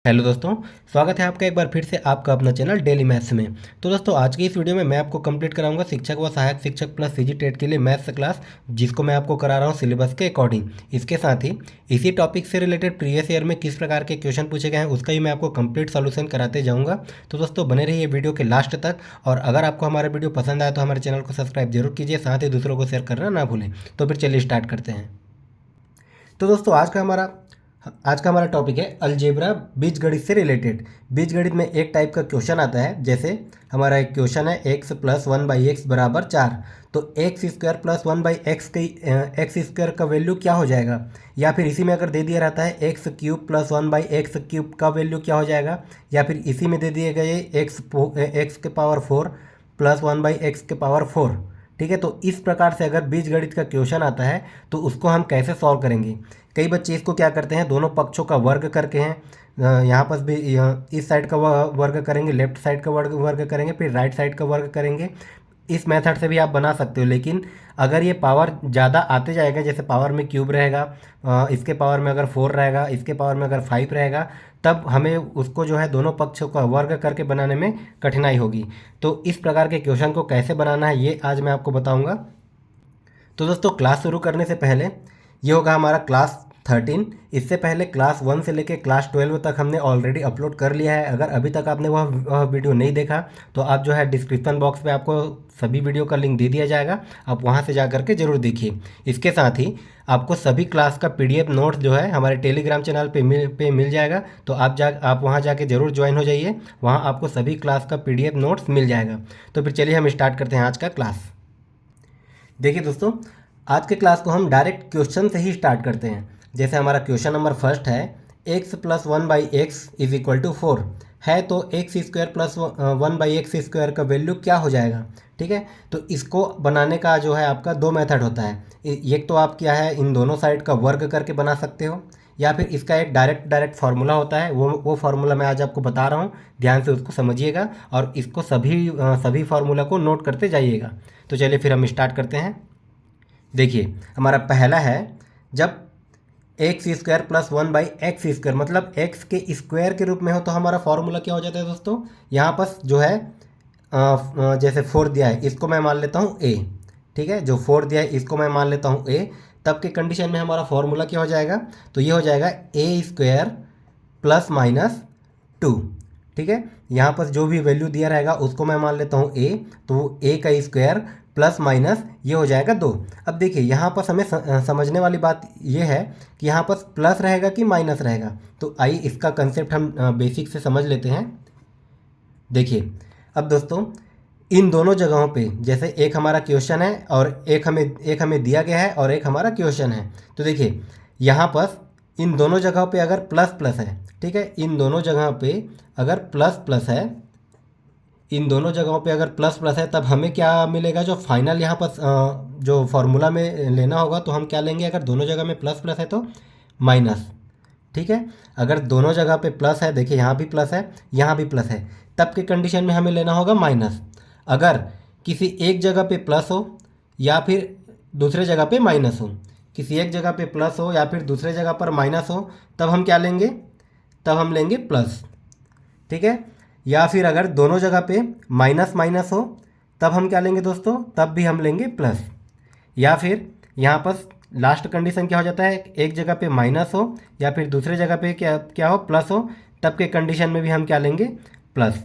Hello दोस्तों, स्वागत है आपका एक बार फिर से आपका अपना चैनल डेली मैथ्स में। तो दोस्तों आज की इस वीडियो में मैं आपको कंप्लीट कराऊंगा शिक्षक व सहायक शिक्षक प्लस सीजी टेट के लिए मैथ्स क्लास, जिसको मैं आपको करा रहा हूं सिलेबस के अकॉर्डिंग। इसके साथ ही इसी टॉपिक से रिलेटेड प्रीवियस ईयर में किस प्रकार के क्वेश्चन पूछे गए हैं उसका ही मैं आपको कंप्लीट सोल्यूशन कराते जाऊँगा। तो दोस्तों बने रहिए वीडियो के लास्ट तक, और अगर आपको हमारा वीडियो पसंद आए तो हमारे चैनल को सब्सक्राइब जरूर कीजिए, साथ ही दूसरों को शेयर करना ना भूलें। तो फिर चलिए स्टार्ट करते हैं। तो दोस्तों आज का हमारा टॉपिक है अलजेब्रा, बीजगणित से रिलेटेड। बीजगणित में एक टाइप का क्वेश्चन आता है, जैसे हमारा एक क्वेश्चन है x plus one by x बराबर 4। तो x square plus one by x x square का वैल्यू क्या हो जाएगा, या फिर इसी में अगर दे दिया रहता है x cube plus one by x cube का वैल्यू क्या हो जाएगा, या फिर इसी में दे दिए गए एक्स के power 4 plus one by x के पावर 4। ठीक है, तो इस प्रकार से अगर बीजगणित का क्वेश्चन आता है तो उसको हम कैसे सॉल्व करेंगे। कई बच्चे इसको क्या करते हैं, दोनों पक्षों का वर्ग करके हैं, यहाँ पर भी इस साइड का वर्ग करेंगे, लेफ्ट साइड का वर्ग करेंगे, फिर राइट साइड का वर्ग करेंगे। इस मेथड से भी आप बना सकते हो, लेकिन अगर ये पावर ज़्यादा आते जाएगा, जैसे पावर में क्यूब रहेगा, इसके पावर में अगर 4 रहेगा, इसके पावर में अगर 5 रहेगा, तब हमें उसको जो है दोनों पक्षों का वर्ग करके बनाने में कठिनाई होगी। तो इस प्रकार के क्वेश्चन को कैसे बनाना है ये आज मैं आपको बताऊंगा। तो दोस्तों क्लास शुरू करने से पहले ये होगा हमारा क्लास 13। इससे पहले क्लास 1 से लेकर क्लास 12 तक हमने ऑलरेडी अपलोड कर लिया है। अगर अभी तक आपने वह वीडियो नहीं देखा तो आप जो है डिस्क्रिप्शन बॉक्स में आपको सभी वीडियो का लिंक दे दिया जाएगा, आप वहां से जा करके ज़रूर देखिए। इसके साथ ही आपको सभी क्लास का PDF नोट्स जो है हमारे टेलीग्राम चैनल पे मिल जाएगा, तो आप वहाँ जाके ज़रूर ज्वाइन हो जाइए, वहाँ आपको सभी क्लास का PDF नोट्स मिल जाएगा। तो फिर चलिए हम स्टार्ट करते हैं आज का क्लास। देखिए दोस्तों, आज के क्लास को हम डायरेक्ट क्वेश्चन से ही स्टार्ट करते हैं। जैसे हमारा क्वेश्चन नंबर फर्स्ट है, x plus one by x is equal to 4 है, तो x square plus one by x square का वैल्यू क्या हो जाएगा। ठीक है, तो इसको बनाने का जो है आपका दो मेथड होता है। एक तो आप क्या है, इन दोनों साइड का वर्ग करके बना सकते हो, या फिर इसका एक डायरेक्ट फार्मूला होता है, वो फार्मूला मैं आज आपको बता रहा हूँ, ध्यान से उसको समझिएगा और इसको सभी फार्मूला को नोट करते जाइएगा। तो चलिए फिर हम स्टार्ट करते हैं। देखिए हमारा पहला है, जब x square plus one by x square मतलब एक्स के स्क्वायर के रूप में हो तो हमारा फॉर्मूला क्या हो जाता है दोस्तों, यहाँ पर जो है जैसे 4 दिया है इसको मैं मान लेता हूँ ए। ठीक है, जो 4 दिया है इसको मैं मान लेता हूँ ए, तब के कंडीशन में हमारा फॉर्मूला क्या हो जाएगा, तो ये हो जाएगा ए स्क्वायर प्लस माइनस 2। ठीक है, यहाँ पर जो भी वैल्यू दिया रहेगा उसको मैं मान लेता हूँ ए, तो ए का स्क्वायर प्लस माइनस ये हो जाएगा 2। अब देखिए यहाँ पर हमें समझने वाली बात ये है कि यहाँ पर प्लस रहेगा कि माइनस रहेगा। तो आइए इसका कंसेप्ट हम बेसिक से समझ लेते हैं। देखिए अब दोस्तों, इन दोनों जगहों पे जैसे एक हमारा क्वेश्चन है और एक हमें दिया गया है और एक हमारा क्वेश्चन है, तो देखिए यहाँ पर इन दोनों जगहों पे अगर प्लस प्लस है, ठीक है, इन दोनों जगहों पे अगर प्लस प्लस है, इन दोनों जगहों पे अगर प्लस प्लस है, तब हमें क्या मिलेगा, जो फाइनल यहाँ पर जो फॉर्मूला में लेना होगा तो हम क्या लेंगे, अगर दोनों जगह में प्लस प्लस है तो माइनस। ठीक है, अगर दोनों जगह पे प्लस है, देखिए यहाँ भी प्लस है यहाँ भी प्लस है, तब के कंडीशन में हमें लेना होगा माइनस। अगर किसी एक जगह पे प्लस हो या फिर दूसरे जगह पे माइनस हो, किसी एक जगह पे प्लस हो या फिर दूसरे जगह पर माइनस हो, तब हम क्या लेंगे, तब हम लेंगे प्लस। ठीक है, या फिर अगर दोनों जगह पे माइनस माइनस हो तब हम क्या लेंगे दोस्तों, तब भी हम लेंगे प्लस। या फिर यहाँ पर लास्ट कंडीशन क्या हो जाता है, एक जगह पे माइनस हो या फिर दूसरे जगह पे क्या क्या हो, प्लस हो, तब के कंडीशन में भी हम क्या लेंगे, प्लस।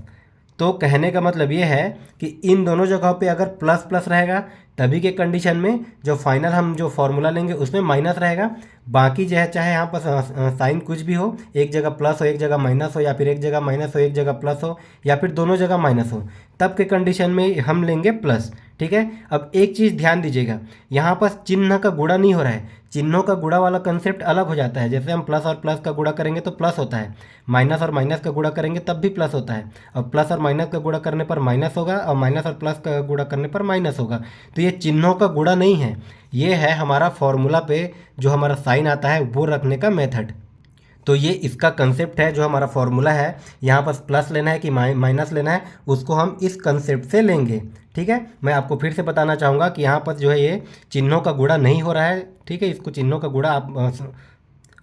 तो कहने का मतलब ये है कि इन दोनों जगहों पे अगर प्लस प्लस रहेगा तभी के कंडीशन में जो फाइनल हम जो फॉर्मूला लेंगे उसमें माइनस रहेगा। बाकी जो है चाहे यहाँ पर साइन कुछ भी हो, एक जगह प्लस हो एक जगह माइनस हो, या फिर एक जगह माइनस हो एक जगह प्लस हो, या फिर दोनों जगह माइनस हो, तब के कंडीशन में हम लेंगे प्लस। ठीक है, अब एक चीज़ ध्यान दीजिएगा, यहाँ पर चिन्ह का गुणा नहीं हो रहा है, चिन्हों का गुणा वाला कंसेप्ट अलग हो जाता है। जैसे हम प्लस और प्लस का गुणा करेंगे तो प्लस होता है, माइनस और माइनस का गुणा करेंगे तब भी प्लस होता है, और प्लस और माइनस का गुणा करने पर माइनस होगा और माइनस और प्लस का गुणा करने पर माइनस होगा। तो ये चिन्हों का गुणा नहीं है, ये है हमारा फॉर्मूला पे जो हमारा साइन आता है वो रखने का मेथड। तो ये इसका कंसेप्ट है, जो हमारा फॉर्मूला है यहाँ पर प्लस लेना है कि माइनस लेना है, उसको हम इस कंसेप्ट से लेंगे। ठीक है, मैं आपको फिर से बताना चाहूँगा कि यहाँ पर जो है ये चिन्हों का गुणा नहीं हो रहा है। ठीक है, इसको चिन्हों का गुणा आप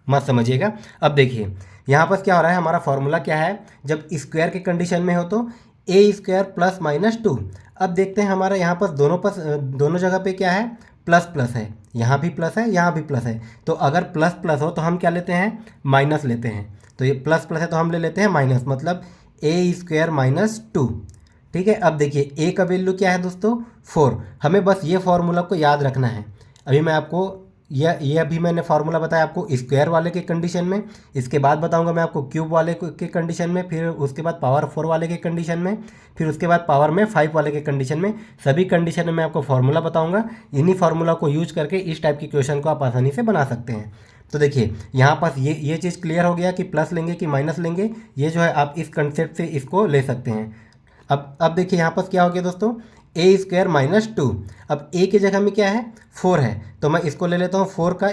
मत समझिएगा। अब देखिए यहाँ पर क्या हो रहा है, हमारा फॉर्मूला क्या है, जब स्क्वायर के कंडीशन में हो तो ए स्क्वायर प्लस माइनस 2। अब देखते हैं हमारा यहाँ पर दोनों जगह पे क्या है, प्लस प्लस है, यहाँ भी प्लस है, यहाँ भी प्लस है। तो अगर प्लस प्लस हो तो हम क्या लेते हैं, माइनस लेते हैं। तो ये प्लस प्लस है तो हम ले लेते हैं माइनस, मतलब ए स्क्वायर माइनस 2। ठीक है, अब देखिए ए का वैल्यू क्या है दोस्तों, 4। हमें बस ये फार्मूला को याद रखना है। अभी मैं आपको ये अभी मैंने फार्मूला बताया आपको स्क्वायर वाले के कंडीशन में, इसके बाद बताऊंगा मैं आपको क्यूब वाले के कंडीशन में, फिर उसके बाद पावर 4 वाले के कंडीशन में, फिर उसके बाद पावर में 5 वाले के कंडीशन में। सभी कंडीशन में मैं आपको फार्मूला बताऊंगा। इन्हीं फार्मूला को यूज करके इस टाइप के क्वेश्चन को आप आसानी से बना सकते हैं। तो देखिए यहाँ पास ये चीज़ क्लियर हो गया कि प्लस लेंगे कि माइनस लेंगे, ये जो है आप इस कंसेप्ट से इसको ले सकते हैं। अब देखिए यहाँ पर क्या हो गया दोस्तों, ए स्क्वायर माइनस 2। अब ए की जगह में क्या है, 4 है, तो मैं इसको ले लेता हूँ 4 का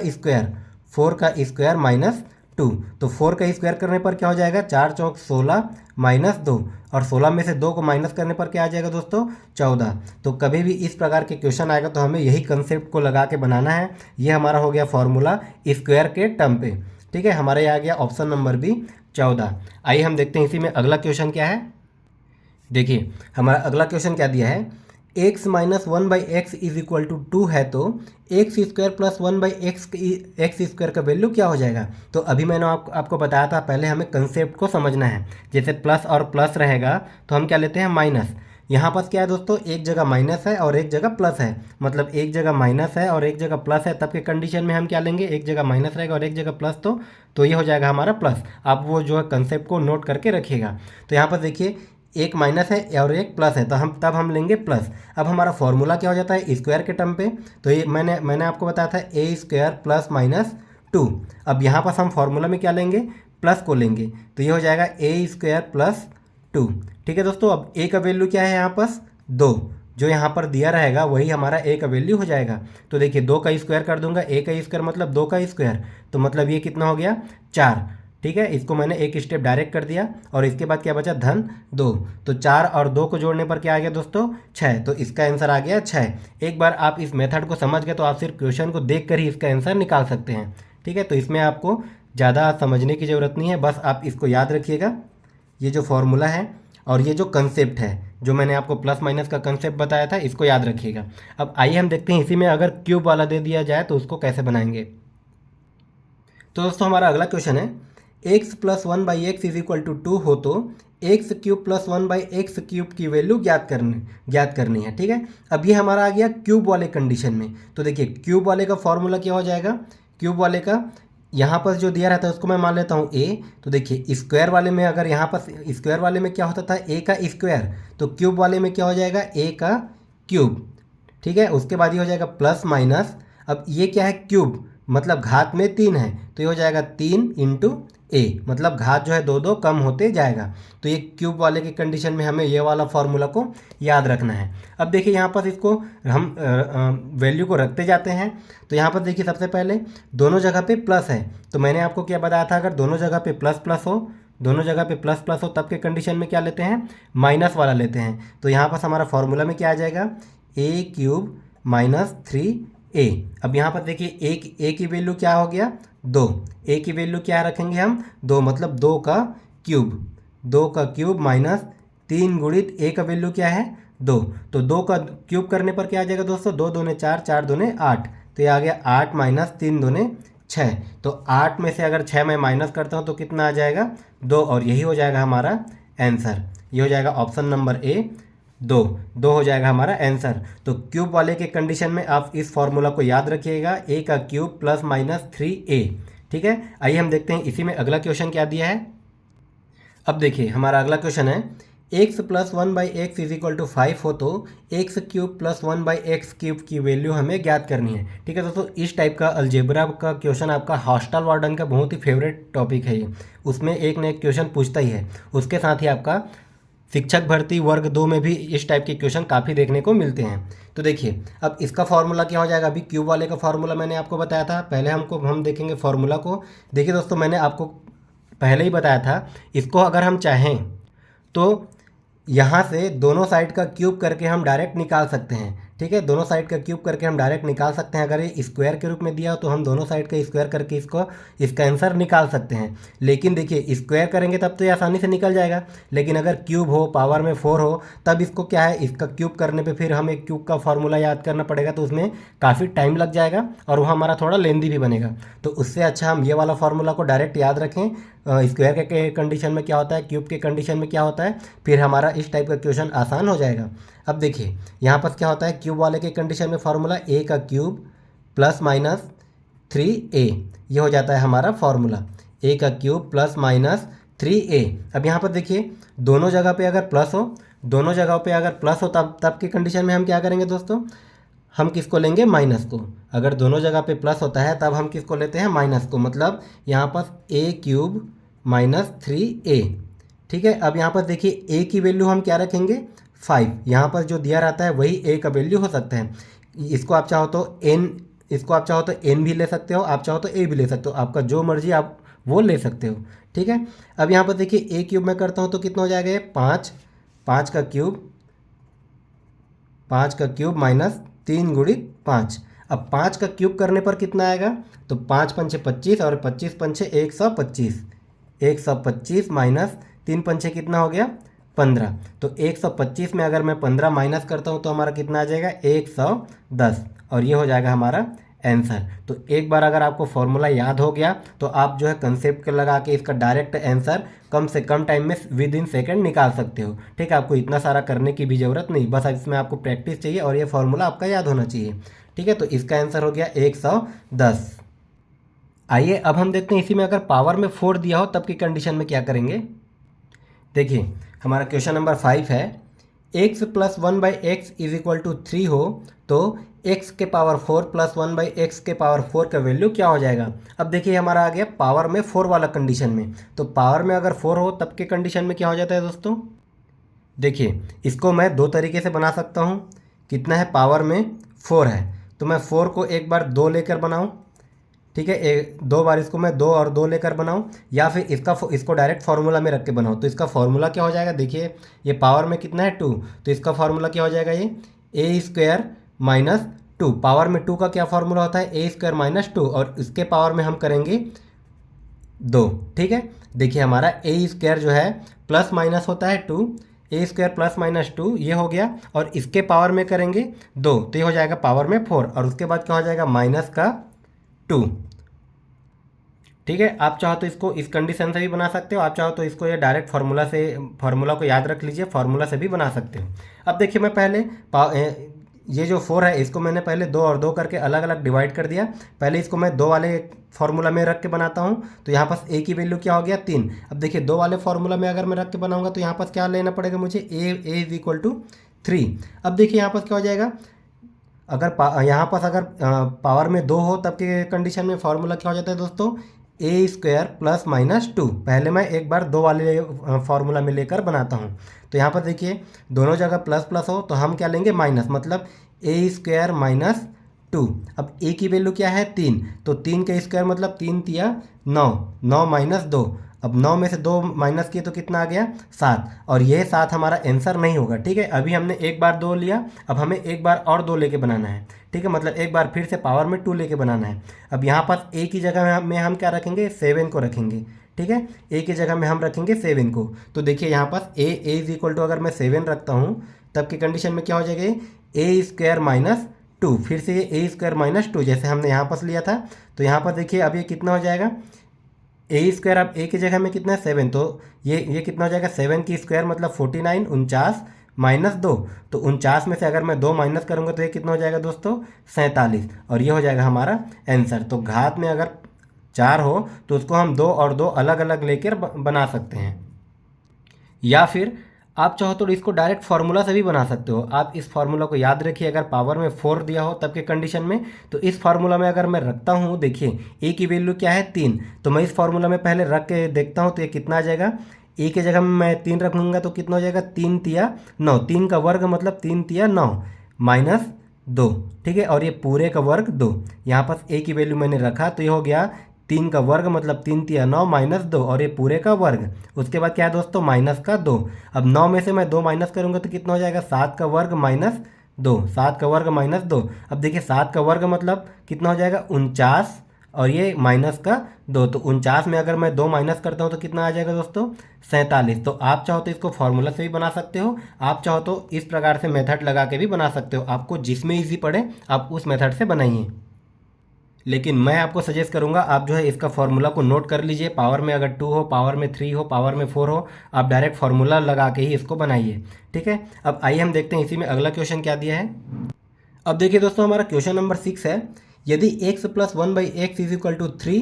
स्क्वायर माइनस 2। तो 4 का स्क्वायर करने पर क्या हो जाएगा, 4 चौक 16 माइनस 2, और 16 में से 2 को माइनस करने पर क्या आ जाएगा दोस्तों, 14। तो कभी भी इस प्रकार के क्वेश्चन आएगा तो हमें यही कंसेप्ट को लगा के बनाना है। ये हमारा हो गया फॉर्मूला स्क्वायर के टर्म पे। ठीक है, हमारे यहाँ आ गया ऑप्शन नंबर बी 14। आइए हम देखते हैं इसी में अगला क्वेश्चन क्या है। देखिए हमारा अगला क्वेश्चन क्या दिया है, x minus 1/x is equal to 2 है तो x square plus 1/x square का वैल्यू क्या हो जाएगा। तो अभी मैंने आपको बताया था, पहले हमें कंसेप्ट को समझना है। जैसे प्लस और प्लस रहेगा तो हम क्या लेते हैं, माइनस। यहाँ पर क्या है दोस्तों, एक जगह माइनस है और एक जगह प्लस है, मतलब एक जगह माइनस है और एक जगह प्लस है, तब के कंडीशन में हम क्या लेंगे, एक जगह माइनस रहेगा और एक जगह प्लस, तो ये हो जाएगा हमारा प्लस। आप वो जो है कंसेप्ट को नोट करके रखिएगा। तो यहाँ पर देखिए एक माइनस है और एक प्लस है, तो हम लेंगे प्लस। अब हमारा फॉर्मूला क्या हो जाता है स्क्वायर के टर्म पे, तो ये मैंने आपको बताया था ए स्क्वायर प्लस माइनस 2। अब यहाँ पर हम फॉर्मूला में क्या लेंगे, प्लस को लेंगे, तो ये हो जाएगा ए स्क्वायर प्लस 2। ठीक है दोस्तों, अब ए का वैल्यू क्या है यहाँ पर, 2। जो यहाँ पर दिया रहेगा वही हमारा ए का वैल्यू हो जाएगा। तो देखिए 2 का स्क्वायर कर दूंगा, ए का स्क्वायर मतलब 2 का स्क्वायर, तो मतलब ये कितना हो गया, 4। ठीक है, इसको मैंने एक स्टेप डायरेक्ट कर दिया और इसके बाद क्या बचा, धन 2। तो 4 और 2 को जोड़ने पर क्या आ गया दोस्तों, 6। तो इसका आंसर आ गया 6। एक बार आप इस मेथड को समझ गए तो आप सिर्फ क्वेश्चन को देख कर ही इसका आंसर निकाल सकते हैं। ठीक है, तो इसमें आपको ज़्यादा समझने की ज़रूरत नहीं है, बस आप इसको याद रखिएगा, ये जो फॉर्मूला है और ये जो कंसेप्ट है, जो मैंने आपको प्लस माइनस का कंसेप्ट बताया था, इसको याद रखिएगा। अब आइए हम देखते हैं इसी में अगर क्यूब वाला दे दिया जाए तो उसको कैसे बनाएंगे। तो दोस्तों हमारा अगला क्वेश्चन है, x plus 1/x is equal to 2 हो तो x cube plus 1/x cube की वैल्यू ज्ञात करनी है। ठीक है, अब ये हमारा आ गया क्यूब वाले कंडीशन में। तो देखिए क्यूब वाले का फॉर्मूला क्या हो जाएगा, क्यूब वाले का यहाँ पर जो दिया रहता है उसको मैं मान लेता हूँ ए। तो देखिए स्क्वायर वाले में, अगर यहाँ पर स्क्वायर वाले में क्या होता था, ए का स्क्वायर, तो क्यूब वाले में क्या हो जाएगा, ए का क्यूब। ठीक है, उसके बाद ये हो जाएगा प्लस माइनस, अब ये क्या है, क्यूब मतलब घात में 3 है, तो ये हो जाएगा 3 इंटू ए, मतलब घात जो है 2 कम होते जाएगा। तो ये क्यूब वाले की कंडीशन में हमें ये वाला फॉर्मूला को याद रखना है। अब देखिए यहाँ पर इसको हम वैल्यू को रखते जाते हैं। तो यहाँ पर देखिए सबसे पहले दोनों जगह पे प्लस है, तो मैंने आपको क्या बताया था, अगर दोनों जगह पे प्लस प्लस हो, दोनों जगह पे प्लस प्लस हो, तब के कंडीशन में क्या लेते हैं, माइनस वाला लेते हैं। तो यहाँ पर हमारा फॉर्मूला में क्या आ जाएगा, ए क्यूब माइनस 3a। अब यहाँ पर देखिए ए की वैल्यू क्या हो गया, 2। ए की वैल्यू क्या रखेंगे हम, 2, मतलब 2 का क्यूब माइनस 3 गुणित ए का वैल्यू क्या है, 2। तो 2 का क्यूब करने पर क्या आ जाएगा दोस्तों, 2 दूने 4, 4 दूने 8, तो ये आ गया 8 माइनस 3 दूने 6। तो 8 में से अगर 6 मैं माइनस करता हूँ तो कितना आ जाएगा, 2, और यही हो जाएगा हमारा आंसर। ये हो जाएगा ऑप्शन नंबर ए 2 हो जाएगा हमारा आंसर। तो क्यूब वाले के कंडीशन में आप इस फॉर्मूला को याद रखिएगा, ए का क्यूब प्लस माइनस 3a। ठीक है, आइए हम देखते हैं इसी में अगला क्वेश्चन क्या दिया है। अब देखिए हमारा अगला क्वेश्चन है, x plus 1/x is equal to 5 हो तो x cube plus 1/x cube की वैल्यू हमें ज्ञात करनी है। ठीक है दोस्तों, इस टाइप का अलजेब्रा का क्वेश्चन आपका हॉस्टल वार्डन का बहुत ही फेवरेट टॉपिक है। ये उसमें एक न एक क्वेश्चन पूछता ही है। उसके साथ ही आपका शिक्षक भर्ती वर्ग 2 में भी इस टाइप के क्वेश्चन काफ़ी देखने को मिलते हैं। तो देखिए अब इसका फॉर्मूला क्या हो जाएगा, अभी क्यूब वाले का फॉर्मूला मैंने आपको बताया था, पहले हम देखेंगे फॉर्मूला को। देखिए दोस्तों मैंने आपको पहले ही बताया था, इसको अगर हम चाहें तो यहाँ से दोनों साइड का क्यूब करके हम डायरेक्ट निकाल सकते हैं। ठीक है, दोनों साइड का क्यूब करके हम डायरेक्ट निकाल सकते हैं। अगर ये स्क्वायर के रूप में दिया हो तो हम दोनों साइड का स्क्वायर करके इसका आंसर निकाल सकते हैं। लेकिन देखिए स्क्वायर करेंगे तब तो ये आसानी से निकल जाएगा, लेकिन अगर क्यूब हो, पावर में 4 हो, तब इसको क्या है, इसका क्यूब करने पे फिर हमें क्यूब का फॉर्मूला याद करना पड़ेगा, तो उसमें काफ़ी टाइम लग जाएगा और वो हमारा थोड़ा लेंदी भी बनेगा। तो उससे अच्छा हम ये वाला फार्मूला को डायरेक्ट याद रखें। स्क्वायर के कंडीशन में क्या होता है, क्यूब के कंडीशन में क्या होता है, फिर हमारा इस टाइप का क्वेश्चन आसान हो जाएगा। अब देखिए यहाँ पर क्या होता है, क्यूब वाले के कंडीशन में फार्मूला ए का क्यूब प्लस माइनस 3a, ये हो जाता है हमारा फार्मूला, ए का क्यूब प्लस माइनस 3a। अब यहाँ पर देखिए दोनों जगह पे अगर प्लस हो, दोनों जगह पे अगर प्लस हो तब की कंडीशन में हम क्या करेंगे दोस्तों, हम किसको लेंगे, माइनस को। अगर दोनों जगह पे प्लस होता है तब हम किसको लेते हैं, माइनस को। मतलब यहाँ पर a क्यूब माइनस 3a। ठीक है, अब यहाँ पर देखिए a की वैल्यू हम क्या रखेंगे, 5। यहाँ पर जो दिया रहता है वही a का वैल्यू हो सकता है। इसको आप चाहो तो n भी ले सकते हो, आप चाहो तो a भी ले सकते हो, आपका जो मर्जी आप वो ले सकते हो। ठीक है, अब यहाँ पर देखिए a क्यूब में करता हूँ तो कितना हो जाएगा ये 5, 5 का क्यूब माइनस 3 गुणित 5। अब 5 का क्यूब करने पर कितना आएगा, तो 5 पंचे 25 और 25 पंचे 125, 125 माइनस 3 पंचे कितना हो गया, 15। तो 125 में अगर मैं 15 माइनस करता हूँ तो हमारा कितना आ जाएगा, 110, और ये हो जाएगा हमारा आंसर। तो एक बार अगर आपको फॉर्मूला याद हो गया तो आप जो है कंसेप्ट लगा के इसका डायरेक्ट आंसर कम से कम टाइम में विद इन सेकेंड निकाल सकते हो। ठीक है, आपको इतना सारा करने की भी ज़रूरत नहीं, बस इसमें आपको प्रैक्टिस चाहिए और ये फॉर्मूला आपका याद होना चाहिए। ठीक है, तो इसका आंसर हो गया 110। आइए अब हम देखते हैं इसी में अगर पावर में 4 दिया हो तब की कंडीशन में क्या करेंगे। देखिए हमारा क्वेश्चन नंबर 5 है, x plus 1/x is equal to 3 हो तो x के पावर 4 प्लस 1/x के पावर 4 का वैल्यू क्या हो जाएगा। अब देखिए हमारा आ गया पावर में 4 वाला कंडीशन में, तो पावर में अगर 4 हो तब के कंडीशन में क्या हो जाता है दोस्तों। देखिए इसको मैं दो तरीके से बना सकता हूँ। कितना है, पावर में 4 है तो मैं 4 को एक बार 2 लेकर बनाऊँ, ठीक है, दो बार इसको मैं 2 और 2 लेकर बनाऊं, या फिर इसको डायरेक्ट फार्मूला में रख के बनाऊं। तो इसका फार्मूला क्या हो जाएगा, देखिए ये पावर में कितना है 2, तो इसका फार्मूला क्या हो जाएगा, ये ए स्क्वायर माइनस 2। पावर में 2 का क्या फार्मूला होता है, ए स्क्वायर माइनस 2, और इसके पावर में हम करेंगे 2। ठीक है, देखिए हमारा ए स्क्वायर जो है प्लस माइनस होता है 2, ए स्क्वायर प्लस माइनस 2 ये हो गया, और इसके पावर में करेंगे 2 तो ये हो जाएगा पावर में 4, और उसके बाद क्या हो जाएगा माइनस का 2। ठीक है, आप चाहो तो इसको इस कंडीशन से भी बना सकते हो, आप चाहो तो इसको ये डायरेक्ट फार्मूला को याद रख लीजिए, फार्मूला से भी बना सकते हो। अब देखिए मैं पहले ये जो 4 है इसको मैंने पहले 2 और 2 करके अलग अलग डिवाइड कर दिया। पहले इसको मैं 2 वाले फार्मूला में रख के बनाता हूँ, तो यहाँ पास a की वैल्यू क्या हो गया 3। अब देखिए 2 वाले फार्मूला में अगर मैं रख के बनाऊंगा तो यहाँ पास क्या लेना पड़ेगा मुझे, a इज इक्वल टू 3। अब देखिए यहाँ पास क्या हो जाएगा, अगर यहाँ पास अगर पावर में 2 हो तब के कंडीशन में फार्मूला क्या हो जाता है दोस्तों, ए स्क्वायर प्लस माइनस 2। पहले मैं एक बार 2 वाले फार्मूला में लेकर बनाता हूँ। तो यहाँ पर देखिए दोनों जगह प्लस प्लस हो तो हम क्या लेंगे, माइनस, मतलब ए स्क्वायर माइनस 2। अब ए की वैल्यू क्या है 3, तो 3 का स्क्वायर मतलब 3 तिया 9, 9 माइनस 2। अब 9 में से 2 माइनस किए तो कितना आ गया 7, और यह 7 हमारा आंसर नहीं होगा। ठीक है, अभी हमने एक बार 2 लिया, अब हमें एक बार और 2 लेके बनाना है। ठीक है, मतलब एक बार फिर से पावर में 2 लेके बनाना है। अब यहाँ पास a की जगह में हम क्या रखेंगे, 7 को रखेंगे। ठीक है, a की जगह में हम रखेंगे 7 को। तो देखिए यहाँ पास a इज इक्वल टू अगर मैं 7 रखता हूँ तब की कंडीशन में क्या हो जाएगा, a स्क्वायर माइनस 2, फिर से ये a स्क्वायर माइनस 2 जैसे हमने यहाँ पास लिया था। तो यहाँ पर देखिए अब ये कितना हो जाएगा, ए स्क्वायर, अब ए की जगह में कितना है 7, तो ये कितना हो जाएगा 7 की स्क्वायर मतलब 49, 49 माइनस 2, तो 49 में से अगर मैं 2 माइनस करूँगा तो ये कितना हो जाएगा दोस्तों 47, और ये हो जाएगा हमारा आंसर। तो घात में अगर 4 हो तो उसको हम 2 और 2 अलग अलग लेकर बना सकते हैं, या फिर आप चाहो तो इसको डायरेक्ट फार्मूला से भी बना सकते हो। आप इस फार्मूला को याद रखिए, अगर पावर में 4 दिया हो तब के कंडीशन में, तो इस फार्मूला में अगर मैं रखता हूँ, देखिए ए की वैल्यू क्या है 3, तो मैं इस फार्मूला में पहले रख के देखता हूँ तो ये कितना आ जाएगा। ए की जगह में मैं 3 रख लूँगा तो कितना हो जाएगा 3 तिया 9, 3 का वर्ग मतलब 3 तिया 9 माइनस 2। ठीक है, और ये पूरे का वर्ग 2। यहाँ पास ए की वैल्यू मैंने रखा तो ये हो गया 3 का वर्ग मतलब 3 तिया 9 माइनस 2, और ये पूरे का वर्ग। उसके बाद क्या है दोस्तों, माइनस का 2। अब 9 में से मैं 2 माइनस करूँगा तो कितना हो जाएगा 7 का वर्ग माइनस 2, 7 का वर्ग माइनस 2। अब देखिए 7 का वर्ग मतलब कितना हो जाएगा 49, और ये माइनस का 2, तो 49 में अगर मैं 2 माइनस करता हूँ तो कितना आ जाएगा दोस्तों 47। तो आप चाहो तो इसको फॉर्मूला से भी बना सकते हो, आप चाहो तो इस प्रकार से मेथड लगा के भी बना सकते हो, आपको जिसमें ईजी पड़े आप उस मेथड से बनाइए। लेकिन मैं आपको सजेस्ट करूंगा आप जो है इसका फॉर्मूला को नोट कर लीजिए, पावर में अगर 2 हो, पावर में 3 हो, पावर में 4 हो, आप डायरेक्ट फार्मूला लगा के ही इसको बनाइए। ठीक है, अब आइए हम देखते हैं इसी में अगला क्वेश्चन क्या दिया है। अब देखिए दोस्तों हमारा क्वेश्चन नंबर 6 है, यदि x plus 1/x is equal to 3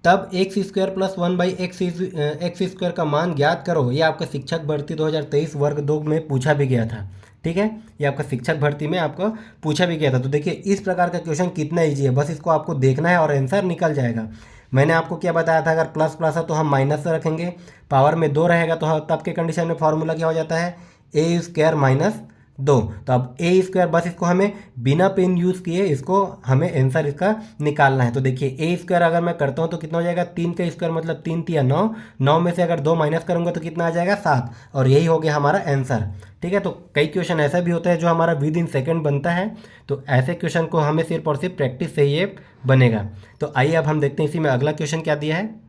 तब x square plus 1/x x square का मान ज्ञात करो। ये आपका शिक्षक भर्ती 2023 वर्ग 2 में पूछा भी गया था। ठीक है, ये आपका शिक्षक भर्ती में आपको पूछा भी गया था। तो देखिए इस प्रकार का क्वेश्चन कितना ईजी है, बस इसको आपको देखना है और आंसर निकल जाएगा। मैंने आपको क्या बताया था, अगर प्लस प्लस है तो हम माइनस से रखेंगे, पावर में 2 रहेगा तो तब के कंडीशन में फॉर्मूला क्या हो जाता है ए स्क्वायर माइनस 2। तो अब ए स्क्वायर, बस इसको हमें बिना पेन यूज़ किए इसको हमें आंसर इसका निकालना है। तो देखिए ए स्क्वायर अगर मैं करता हूँ तो कितना हो जाएगा 3 का स्क्वायर मतलब 3 तिया 9, 9 में से अगर 2 माइनस करूँगा तो कितना आ जाएगा 7, और यही हो गया हमारा आंसर। ठीक है, तो कई क्वेश्चन ऐसा भी होता है जो हमारा विद इन सेकेंड बनता है, तो ऐसे क्वेश्चन को हमें सिर्फ और सिर्फ प्रैक्टिस से ही ये बनेगा। तो आइए अब हम देखते हैं इसी में अगला क्वेश्चन क्या दिया है।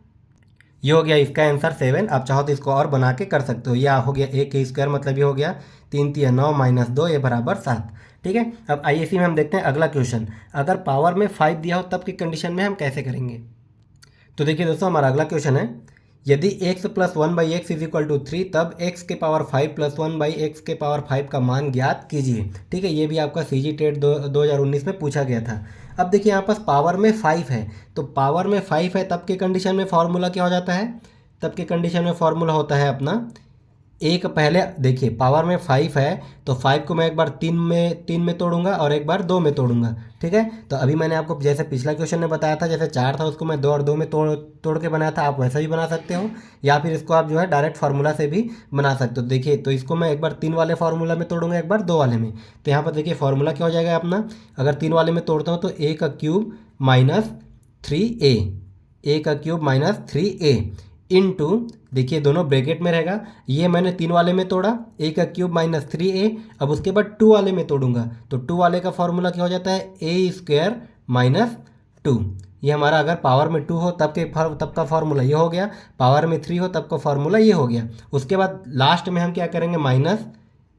ये हो गया इसका आंसर 7, आप चाहो तो इसको और बना के कर सकते हो। यह हो गया ए के स्क्वायर मतलब ये हो गया 3 तिया 9 माइनस 2 ये बराबर 7। ठीक है, अब आइए इसी में हम देखते हैं अगला क्वेश्चन, अगर पावर में 5 दिया हो तब की कंडीशन में हम कैसे करेंगे। तो देखिए दोस्तों हमारा अगला क्वेश्चन है, यदि x plus 1/x is equal to 3 तब x के पावर 5 प्लस 1/x के पावर 5 का मान ज्ञात कीजिए। ठीक है, ये भी आपका CG टेट 2019 में पूछा गया था। अब देखिए यहाँ पास पावर में 5 है, तो पावर में 5 है तब के कंडीशन में फॉर्मूला क्या हो जाता है, तब के कंडीशन में फॉर्मूला होता है अपना एक, पहले देखिए पावर में 5 है तो 5 को मैं एक बार 3 में तोड़ूंगा और एक बार 2 में तोड़ूंगा। ठीक है, तो अभी मैंने आपको जैसे पिछला क्वेश्चन में बताया था, जैसे 4 था उसको मैं 2 और 2 में तोड़ के बनाया था, आप वैसा भी बना सकते हो, या फिर इसको आप जो है डायरेक्ट फार्मूला से भी बना सकते हो। देखिए तो इसको मैं एक बार 3 वाले फार्मूला में तोड़ूंगा, एक बार 2 वाले में। तो यहाँ पर देखिए फार्मूला क्या हो जाएगा अपना, अगर 3 वाले में तोड़ता हूँ तो ए का क्यूब माइनस 3a, ए का क्यूब माइनस 3a इनटू, देखिए दोनों ब्रैकेट में रहेगा, ये मैंने 3 वाले में तोड़ा ए का क्यूब माइनस 3a, अब उसके बाद 2 वाले में तोड़ूंगा तो 2 वाले का फॉर्मूला क्या हो जाता है ए स्क्वायर माइनस 2। ये हमारा अगर पावर में 2 हो तब का फॉर्मूला ये हो गया, पावर में 3 हो तब का फॉर्मूला ये हो गया। उसके बाद लास्ट में हम क्या करेंगे माइनस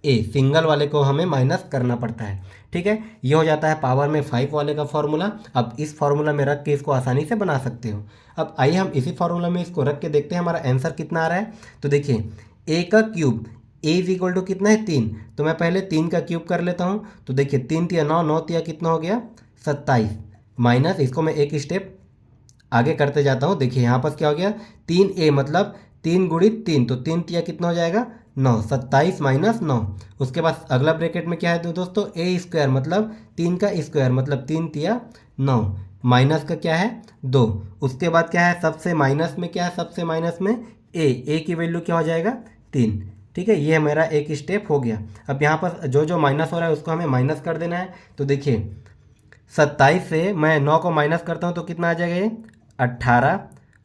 ए, सिंगल वाले को हमें माइनस करना पड़ता है। ठीक है, ये हो जाता है पावर में 5 वाले का फॉर्मूला। अब इस फॉर्मूला में रख के इसको आसानी से बना सकते हो। अब आइए हम इसी फॉर्मूला में इसको रख के देखते हैं हमारा आंसर कितना आ रहा है। तो देखिए ए का cube, a is equal to कितना है 3, तो मैं पहले 3 का क्यूब कर लेता हूँ। तो देखिए 3 तिया 9, 9 तिया कितना हो गया 27, माइनस इसको मैं एक स्टेप आगे करते जाता हूँ। देखिए यहाँ पर क्या हो गया 3a मतलब 3 गुणित 3, तो 3 तिया कितना हो जाएगा 9, 27 माइनस 9। उसके बाद अगला ब्रैकेट में क्या है तो दोस्तों ए स्क्वायर मतलब 3 का स्क्वायर मतलब 3 तिया 9, माइनस का क्या है 2। उसके बाद क्या है सबसे माइनस में क्या है, सबसे माइनस में ए की वैल्यू क्या हो जाएगा 3। ठीक है, ये मेरा एक स्टेप हो गया। अब यहाँ पर जो जो माइनस हो रहा है उसको हमें माइनस कर देना है। तो देखिए 27 से मैं 9 को माइनस करता हूँ तो कितना आ जाएगा ये 18।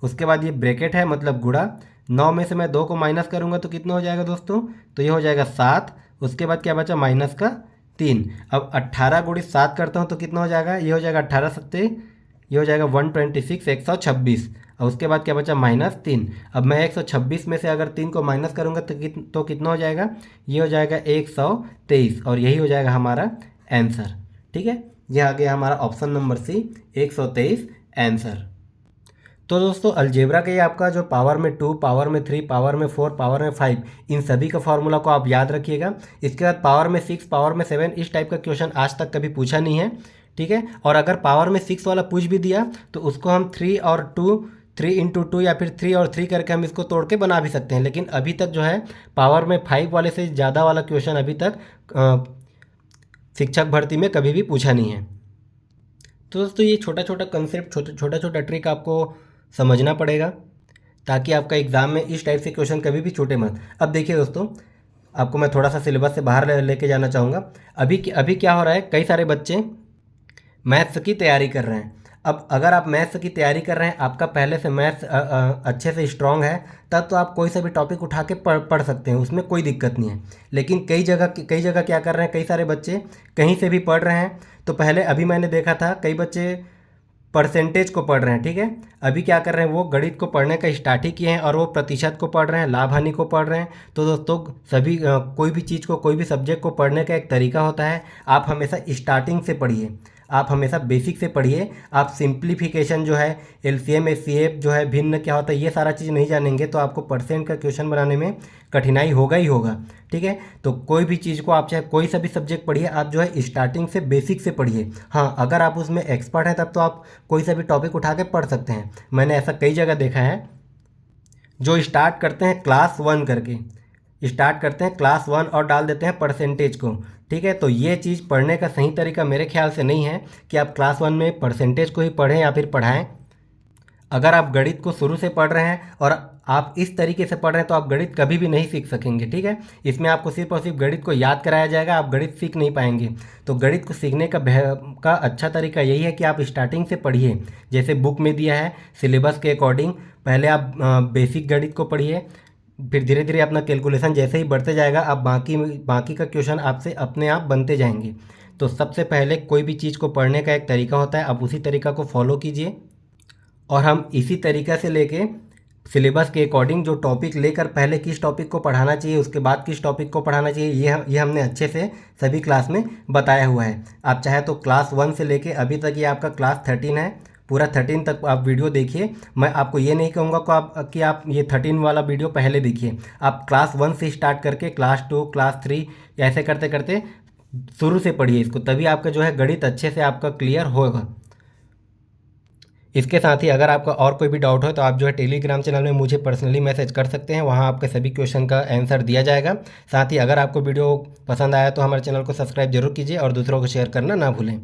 उसके बाद ये ब्रैकेट है मतलब गुणा, 9 में से मैं 2 को माइनस करूँगा तो कितना हो जाएगा दोस्तों, तो ये हो जाएगा 7। उसके बाद क्या बचा माइनस का 3। अब 18 गुणित 7 करता हूँ तो कितना हो जाएगा, ये हो जाएगा 18 सत्ते, ये हो जाएगा 126 126। और उसके बाद क्या बचा माइनस 3। अब मैं 126 में से अगर 3 को माइनस करूँगा तो कितना हो जाएगा, ये हो जाएगा 123, और यही हो जाएगा हमारा आंसर। ठीक है, यह आ गया हमारा ऑप्शन नंबर सी 123 आंसर। तो दोस्तों अलजेब्रा के ये आपका जो पावर में 2, पावर में 3, पावर में 4, पावर में 5, इन सभी का फॉर्मूला को आप याद रखिएगा। इसके बाद पावर में 6, पावर में 7, इस टाइप का क्वेश्चन आज तक कभी पूछा नहीं है। ठीक है, और अगर पावर में 6 वाला पूछ भी दिया तो उसको हम 3 और 2, 3 इंटू 2 या फिर 3 और 3 करके हम इसको तोड़ के बना भी सकते हैं। लेकिन अभी तक जो है पावर में 5 वाले से ज़्यादा वाला क्वेश्चन अभी तक शिक्षक भर्ती में कभी भी पूछा नहीं है। तो दोस्तों ये छोटा छोटा कंसेप्ट, छोटा छोटा ट्रिक आपको समझना पड़ेगा ताकि आपका एग्ज़ाम में इस टाइप से क्वेश्चन कभी भी छूटे मत। अब देखिए दोस्तों, आपको मैं थोड़ा सा सिलेबस से बाहर लेके जाना चाहूँगा। अभी क्या हो रहा है, कई सारे बच्चे मैथ्स की तैयारी कर रहे हैं। अब अगर आप मैथ्स की तैयारी कर रहे हैं, आपका पहले से मैथ्स अच्छे से स्ट्रांग है, तब तो आप कोई सा भी टॉपिक उठा के पढ़ सकते हैं, उसमें कोई दिक्कत नहीं है। लेकिन कई जगह क्या कर रहे हैं, कई सारे बच्चे कहीं से भी पढ़ रहे हैं। तो पहले अभी मैंने देखा था कई बच्चे परसेंटेज को पढ़ रहे हैं, ठीक है। अभी क्या कर रहे हैं, वो गणित को पढ़ने का स्टार्ट ही किए हैं और वो प्रतिशत को पढ़ रहे हैं, लाभ हानि को पढ़ रहे हैं। तो दोस्तों सभी कोई भी चीज़ को, कोई भी सब्जेक्ट को पढ़ने का एक तरीका होता है। आप हमेशा स्टार्टिंग से पढ़िए, आप हमेशा बेसिक से पढ़िए। आप सिंप्लीफिकेशन जो है, एलसीएम एचसीएफ जो है, भिन्न क्या होता है, ये सारा चीज़ नहीं जानेंगे तो आपको परसेंट का क्वेश्चन बनाने में कठिनाई होगा ही होगा, ठीक है। तो कोई भी चीज़ को आप चाहे कोई सा भी सब्जेक्ट पढ़िए, आप जो है स्टार्टिंग से बेसिक से पढ़िए। हाँ, अगर आप उसमें एक्सपर्ट हैं तब तो आप कोई सा भी टॉपिक उठा के पढ़ सकते हैं। मैंने ऐसा कई जगह देखा है, जो स्टार्ट करते हैं क्लास 1 करके, स्टार्ट करते हैं क्लास 1 और डाल देते हैं परसेंटेज को, ठीक है। तो ये चीज़ पढ़ने का सही तरीका मेरे ख्याल से नहीं है कि आप क्लास 1 में परसेंटेज को ही पढ़ें या फिर पढ़ाएं। अगर आप गणित को शुरू से पढ़ रहे हैं और आप इस तरीके से पढ़ रहे हैं तो आप गणित कभी भी नहीं सीख सकेंगे, ठीक है। इसमें आपको सिर्फ और सिर्फ गणित को याद कराया जाएगा, आप गणित सीख नहीं पाएंगे। तो गणित को सीखने का अच्छा तरीका यही है कि आप स्टार्टिंग से पढ़िए, जैसे बुक में दिया है सिलेबस के अकॉर्डिंग। पहले आप बेसिक गणित को पढ़िए, फिर धीरे धीरे अपना कैलकुलेशन जैसे ही बढ़ते जाएगा, आप बाकी का क्वेश्चन आपसे अपने आप बनते जाएंगे। तो सबसे पहले कोई भी चीज़ को पढ़ने का एक तरीका होता है, आप उसी तरीका को फॉलो कीजिए और हम इसी तरीक़ा से लेके सिलेबस के अकॉर्डिंग जो टॉपिक लेकर पहले किस टॉपिक को पढ़ाना चाहिए, उसके बाद किस टॉपिक को पढ़ाना चाहिए, ये हमने अच्छे से सभी क्लास में बताया हुआ है। आप चाहे तो क्लास 1 से लेके अभी तक ये आपका क्लास 13 है, पूरा 13 तक आप वीडियो देखिए। मैं आपको ये नहीं कहूँगा कि आप ये 13 वाला वीडियो पहले देखिए। आप क्लास 1 से स्टार्ट करके क्लास 2, क्लास 3 ऐसे करते करते शुरू से पढ़िए इसको, तभी आपका जो है गणित अच्छे से आपका क्लियर होगा। इसके साथ ही अगर आपका और कोई भी डाउट हो तो आप जो है टेलीग्राम चैनल में मुझे पर्सनली मैसेज कर सकते हैं, वहाँ आपके सभी क्वेश्चन का आंसर दिया जाएगा। साथ ही अगर आपको वीडियो पसंद आया तो हमारे चैनल को सब्सक्राइब जरूर कीजिए और दूसरों को शेयर करना ना भूलें।